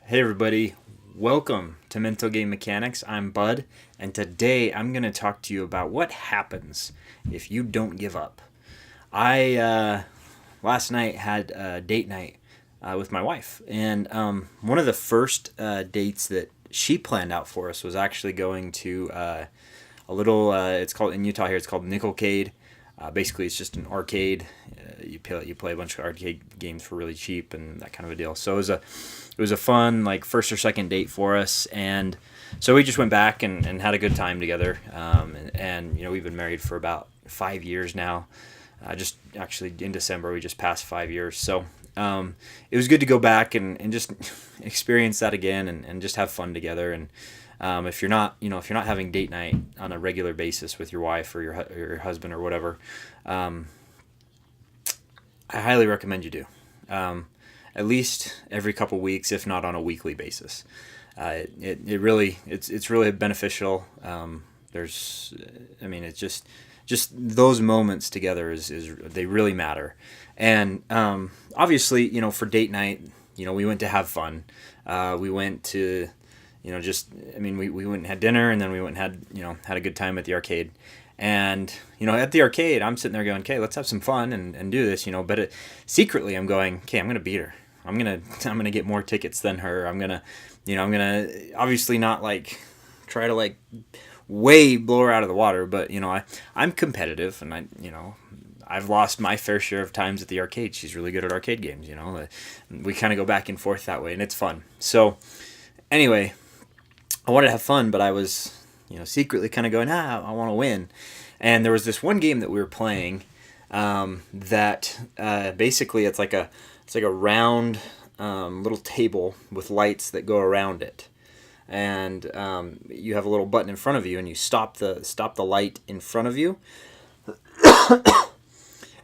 Hey everybody, welcome to Mental Game Mechanics. I'm Bud, and today I'm going to talk to you about what happens if you don't give up. I last night had a date night with my wife, and one of the first dates that she planned out for us was actually going to a little. It's called in Utah here. It's called Nicole Cade. Basically, it's just an arcade. You play a bunch of arcade games for really cheap and that kind of a deal. So it was a fun like first or second date for us, and so we just went back and had a good time together. And we've been married for about 5 years now. Just actually in December we just passed 5 years. So it was good to go back and just experience that again and just have fun together. And if you're not having date night on a regular basis with your wife or your husband or whatever, I highly recommend you do. At least every couple weeks, if not on a weekly basis. It's really beneficial. It's just those moments together is they really matter. And obviously, for date night, we went to have fun. We went to we went and had dinner, and then we went and had a good time at the arcade. And at the arcade, I'm sitting there going, okay, let's have some fun and do this, but secretly I'm going, okay, I'm gonna beat her. I'm gonna get more tickets than her. I'm gonna obviously not like try to like way blow her out of the water, but I'm competitive, and I've lost my fair share of times at the arcade. She's really good at arcade games. We kind of go back and forth that way, and it's fun. So anyway, I wanted to have fun, but I was secretly kind of going, I want to win. And there was this one game that we were playing that basically it's like a round little table with lights that go around it, and you have a little button in front of you, and you stop the light in front of you,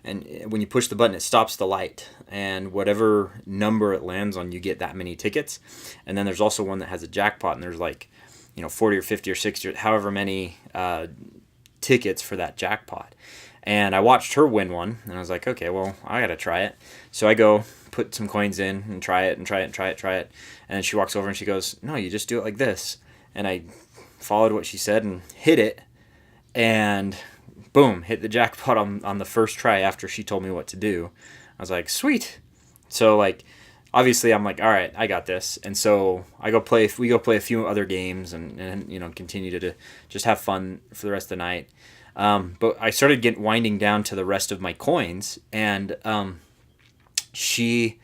and when you push the button, it stops the light, and whatever number it lands on, you get that many tickets. And then there's also one that has a jackpot, and there's 40 or 50 or 60 or however many tickets for that jackpot. And I watched her win one, and I was like, okay, well, I gotta try it. So I go put some coins in and try it. And then she walks over and she goes, no, you just do it like this. And I followed what she said and hit it, and boom, hit the jackpot on the first try after she told me what to do. I was like, sweet. So obviously I'm like, all right, I got this. And so we go play a few other games and continue to just have fun for the rest of the night. But I started winding down to the rest of my coins, and she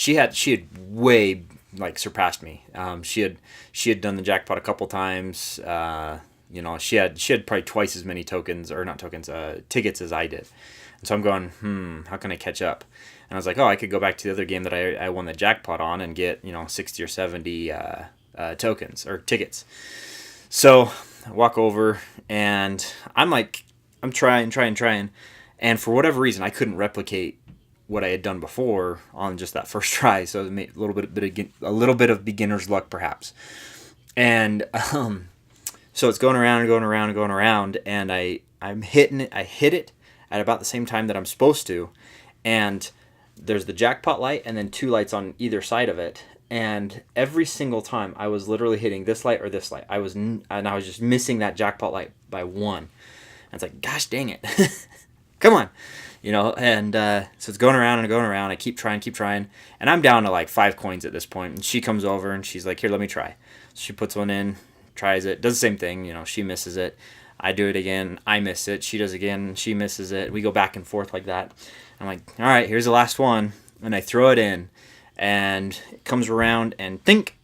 had way surpassed me. She had done the jackpot a couple times. She had probably twice as many tickets as I did. And so I'm going, how can I catch up? And I was like, I could go back to the other game that I won the jackpot on and get 60 or 70 tokens or tickets. So I walk over, and I'm trying, and for whatever reason I couldn't replicate what I had done before on just that first try. So it made a little bit of beginner's luck perhaps. And so it's going around and going around and going around, and I hit it at about the same time that I'm supposed to, and there's the jackpot light and then two lights on either side of it, and every single time I was literally hitting this light or this light. I was just missing that jackpot light by one. And it's like, gosh dang it, come on, And so it's going around and going around. I keep trying, and I'm down to 5 coins at this point. And she comes over and she's like, here, let me try. So she puts one in, tries it, does the same thing. She misses it. I do it again. I miss it. She does again. She misses it. We go back and forth like that. I'm like, all right, here's the last one. And I throw it in, and it comes around, and think,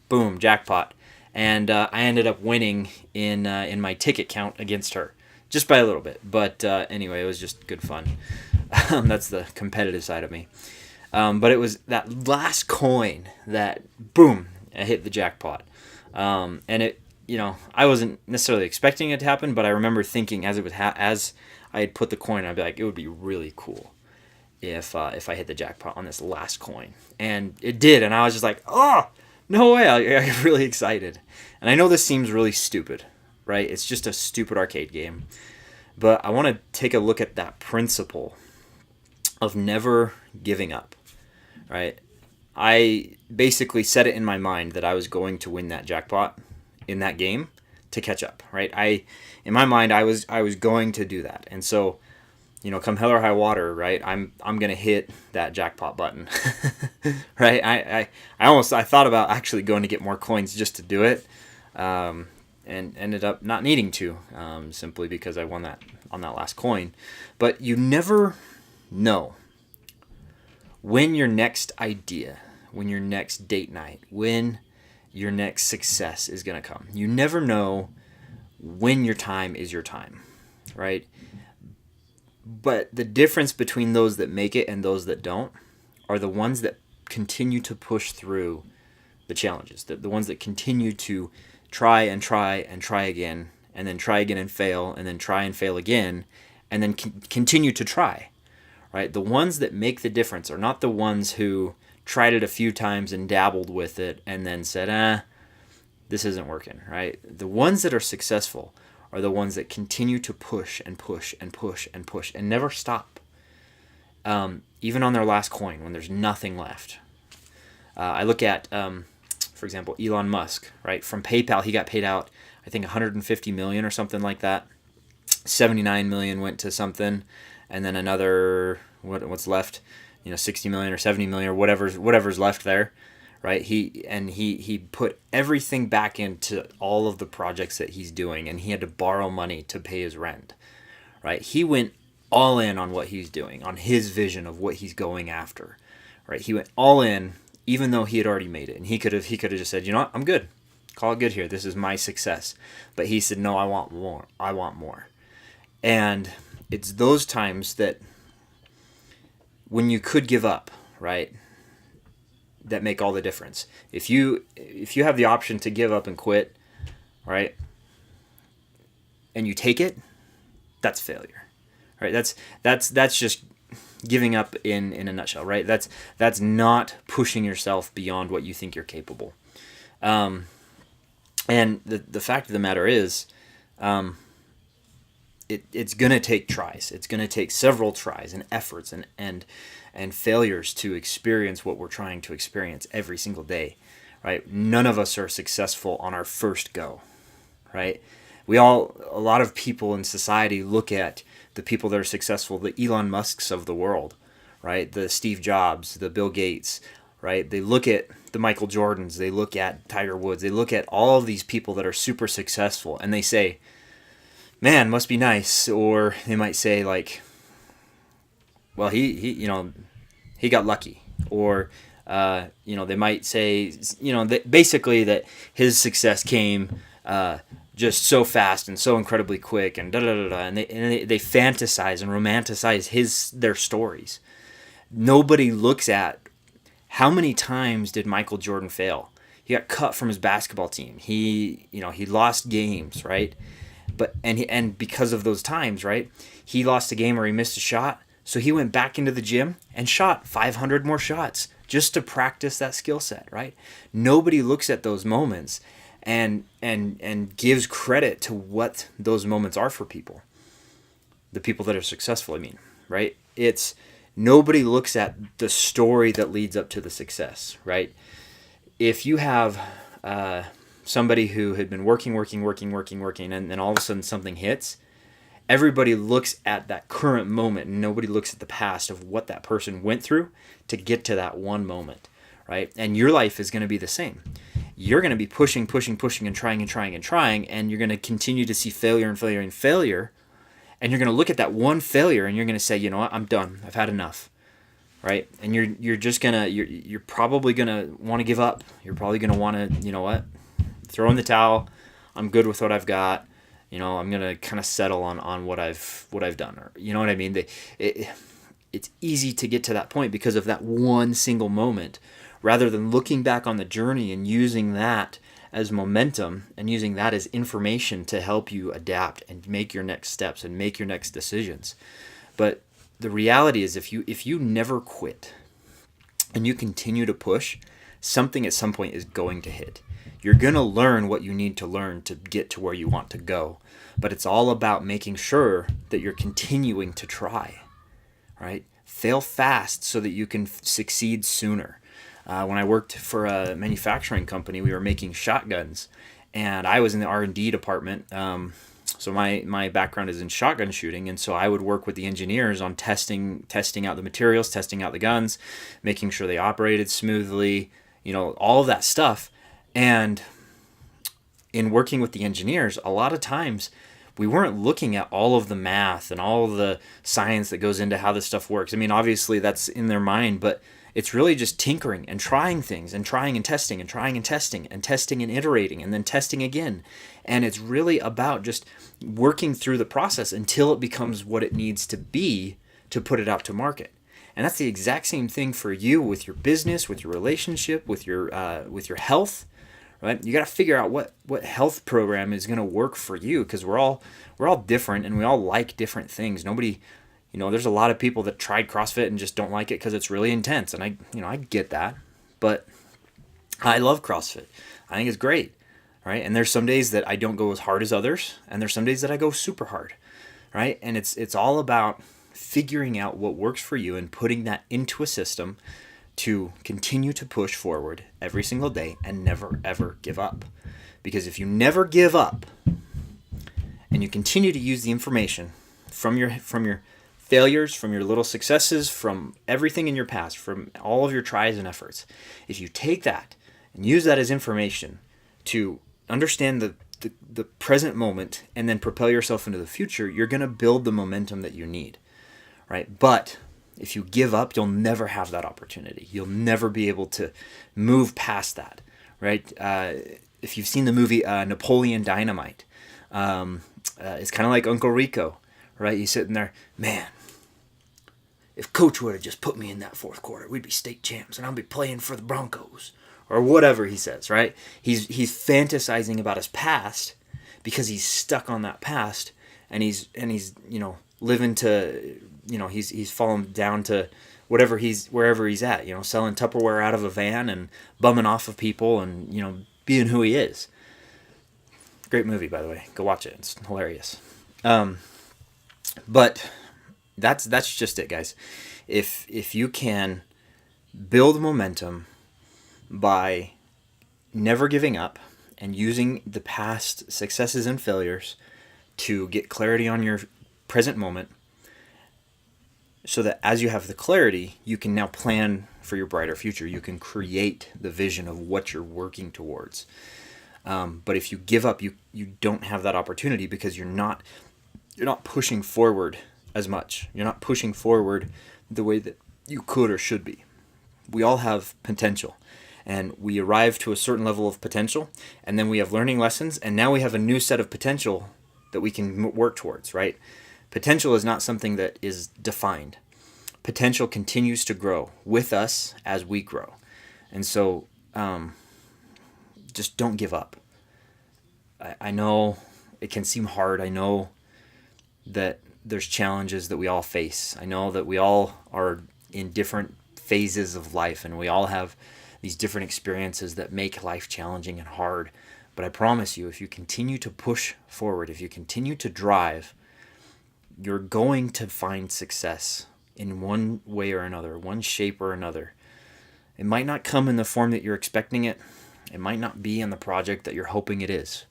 boom, jackpot. And I ended up winning in my ticket count against her, just by a little bit. But anyway, it was just good fun. That's the competitive side of me. But it was that last coin that, boom, I hit the jackpot. And it, I wasn't necessarily expecting it to happen, but I remember thinking as I had put the coin, I'd be like, it would be really cool if I hit the jackpot on this last coin. And it did, and I was just like, oh, no way. I got really excited. And I know this seems really stupid, right? It's just a stupid arcade game. But I want to take a look at that principle of never giving up, right? I basically set it in my mind that I was going to win that jackpot in that game to catch up, right? In my mind, I was going to do that, and so, come hell or high water, right? I'm gonna hit that jackpot button, right? I thought about actually going to get more coins just to do it, and ended up not needing to, simply because I won that on that last coin. But you never know when your next idea, when your next date night, when your next success is going to come. You never know when your time is your time, right? But the difference between those that make it and those that don't are the ones that continue to push through the challenges, the ones that continue to try and try and try again, and then try again and fail, and then try and fail again, and then continue to try, right? The ones that make the difference are not the ones who tried it a few times and dabbled with it and then said, this isn't working, right? The ones that are successful are the ones that continue to push and push and push and push and never stop, even on their last coin when there's nothing left. I look at, for example, Elon Musk, right? From PayPal, he got paid out, I think, 150 million or something like that. 79 million went to something, and then another, what's left, 60 million or 70 million or whatever's left there, right? He put everything back into all of the projects that he's doing, and he had to borrow money to pay his rent, right? He went all in on what he's doing, on his vision of what he's going after, right? He went all in, even though he had already made it, and he could have just said, what, I'm good, call it good here, this is my success. But he said, no, I want more. And it's those times that when you could give up, right, that make all the difference. If you have the option to give up and quit, right, and you take it, that's failure, right? That's just giving up in a nutshell, right? That's not pushing yourself beyond what you think you're capable. And the fact of the matter is, it's going to take tries. It's going to take several tries and efforts and failures to experience what we're trying to experience every single day, right? None of us are successful on our first go, right? A lot of people in society look at the people that are successful, the Elon Musks of the world, right? The Steve Jobs, the Bill Gates, right? They look at the Michael Jordans, they look at Tiger Woods, they look at all of these people that are super successful, and they say, man, must be nice. Or they might say, like, well, he got lucky. Or, they might say, basically that his success came just so fast and so incredibly quick, and da-da-da-da, and they fantasize and romanticize their stories. Nobody looks at how many times did Michael Jordan fail. He got cut from his basketball team. He lost games, right? And because of those times, right, he lost a game or he missed a shot, so he went back into the gym and shot 500 more shots just to practice that skill set, right? Nobody looks at those moments and gives credit to what those moments are for people. The people that are successful, right? It's nobody looks at the story that leads up to the success, right? If you have somebody who had been working, and then all of a sudden something hits, everybody looks at that current moment, and nobody looks at the past of what that person went through to get to that one moment, right? And your life is going to be the same. You're going to be pushing and trying, and you're going to continue to see failure, and you're going to look at that one failure, and you're going to say, you know what, I'm done. I've had enough, right? And you're probably going to want to give up. You're probably going to want to, you know what, throw in the towel. I'm good with what I've got. I'm going to kind of settle on what I've done. Or, you know what I mean? It's easy to get to that point because of that one single moment, rather than looking back on the journey and using that as momentum and using that as information to help you adapt and make your next steps and make your next decisions. But the reality is, if you never quit and you continue to push, something at some point is going to hit. You're going to learn what you need to learn to get to where you want to go. But it's all about making sure that you're continuing to try, right? Fail fast so that you can succeed sooner. When I worked for a manufacturing company, we were making shotguns, and I was in the R&D department. So my background is in shotgun shooting, and so I would work with the engineers on testing out the materials, testing out the guns, making sure they operated smoothly, all of that stuff. And in working with the engineers, a lot of times we weren't looking at all of the math and all of the science that goes into how this stuff works. I mean, obviously that's in their mind, but it's really just tinkering and trying things and trying and testing and trying and testing and testing and iterating and then testing again. And it's really about just working through the process until it becomes what it needs to be to put it out to market. And that's the exact same thing for you with your business, with your relationship, with your health. Right? You got to figure out what health program is going to work for you, because we're all different and we all like different things. Nobody, there's a lot of people that tried CrossFit and just don't like it because it's really intense, and I get that, but I love CrossFit. I think it's great, right? And there's some days that I don't go as hard as others, and there's some days that I go super hard, right? And it's all about figuring out what works for you and putting that into a system to continue to push forward every single day and never ever give up. Because if you never give up and you continue to use the information from your failures, from your little successes, from everything in your past, from all of your tries and efforts, if you take that and use that as information to understand the present moment and then propel yourself into the future, you're going to build the momentum that you need, right? But if you give up, you'll never have that opportunity. You'll never be able to move past that, right? If you've seen the movie Napoleon Dynamite, it's kind of like Uncle Rico, right? He's sitting there, man, if Coach would have just put me in that fourth quarter, we'd be state champs, and I'll be playing for the Broncos, or whatever he says, right? He's fantasizing about his past because he's stuck on that past, and he's living to, he's fallen down to wherever he's at, selling Tupperware out of a van and bumming off of people and, being who he is. Great movie, by the way. Go watch it. It's hilarious. But that's just it, guys. If you can build momentum by never giving up and using the past successes and failures to get clarity on your present moment, so that as you have the clarity, you can now plan for your brighter future. You can create the vision of what you're working towards. But if you give up, you don't have that opportunity, because you're not pushing forward as much. You're not pushing forward the way that you could or should be. We all have potential, and we arrive to a certain level of potential, and then we have learning lessons, and now we have a new set of potential that we can work towards, right? Potential is not something that is defined. Potential continues to grow with us as we grow. And so just don't give up. I know it can seem hard. I know that there's challenges that we all face. I know that we all are in different phases of life, and we all have these different experiences that make life challenging and hard. But I promise you, if you continue to push forward, if you continue to drive, you're going to find success in one way or another, one shape or another. It might not come in the form that you're expecting it. It might not be in the project that you're hoping it is.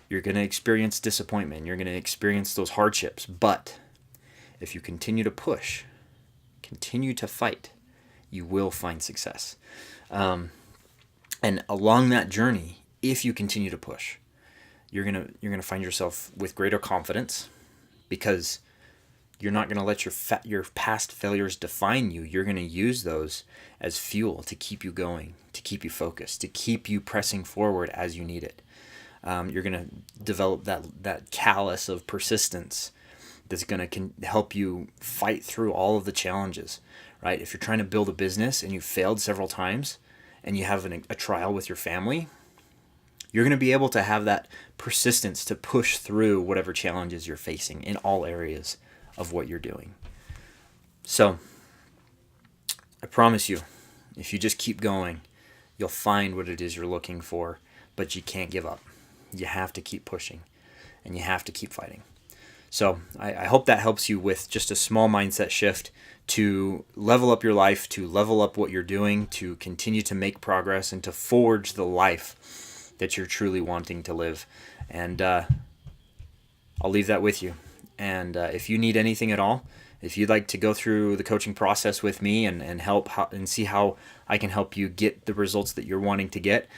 You're going to experience disappointment. You're going to experience those hardships. But if you continue to push, continue to fight, you will find success. And along that journey, if you continue to push, you're gonna find yourself with greater confidence, because you're not going to let your past failures define you. You're going to use those as fuel to keep you going, to keep you focused, to keep you pressing forward as you need it. You're going to develop that callus of persistence that's going to help you fight through all of the challenges, right? If you're trying to build a business and you've failed several times and you have a trial with your family, you're going to be able to have that persistence to push through whatever challenges you're facing in all areas of what you're doing. So I promise you, if you just keep going, you'll find what it is you're looking for, but you can't give up. You have to keep pushing, and you have to keep fighting. So I hope that helps you with just a small mindset shift to level up your life, to level up what you're doing, to continue to make progress, and to forge the life that you're truly wanting to live. And I'll leave that with you. And if you need anything at all, if you'd like to go through the coaching process with me and and see how I can help you get the results that you're wanting to get,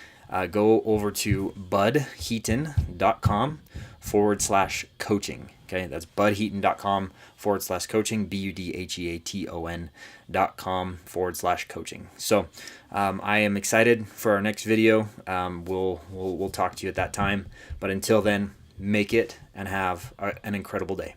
go over to budheaton.com/coaching. Okay, that's budheaton.com/coaching, budheaton.com/coaching. So I am excited for our next video. We'll talk to you at that time. But until then, make it and have an incredible day.